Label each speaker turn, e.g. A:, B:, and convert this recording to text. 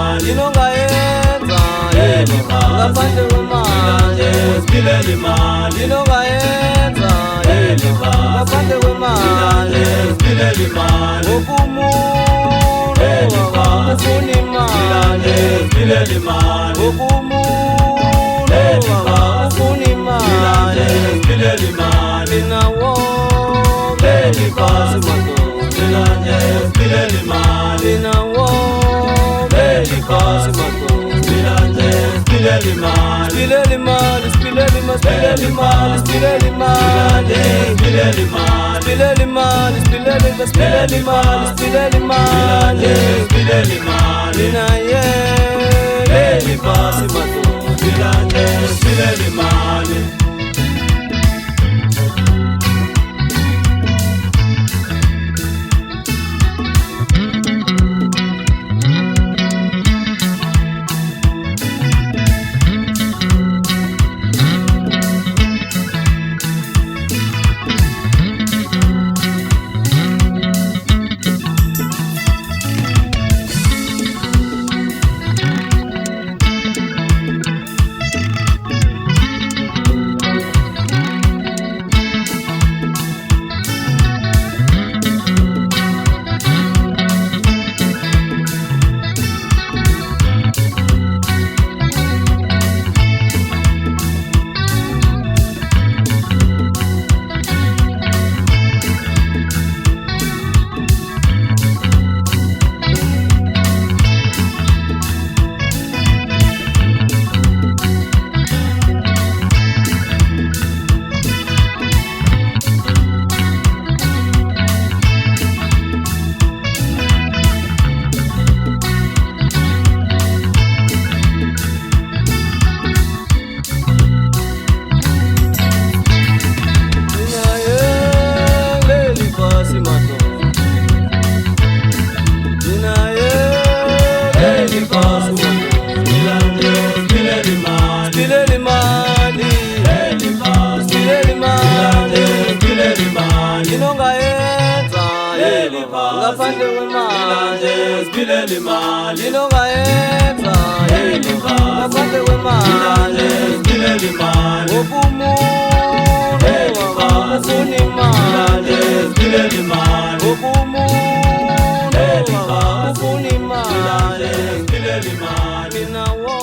A: limali inongayenza ngaphandle kwemali siphile limali inongayenza ngaphandle kwemali siphile limali okumuntu akafuna imali siphile limali okumuntu akafuna imali siphile limali nawo belipasi madoda siphile limali nawo belipasi madoda siphile limali siphile limali siphile limali siphile limali siphile limali siphile limali siphile limali siphile limali siphile limali siphile limali naye belipasi madoda siphile limali ngaphandle kwemali siphile limali inongayenza ngaphandle kwemali siphile limali okumuntu akafuna imali siphile limali okumuntu akafuna imali siphile limali nawo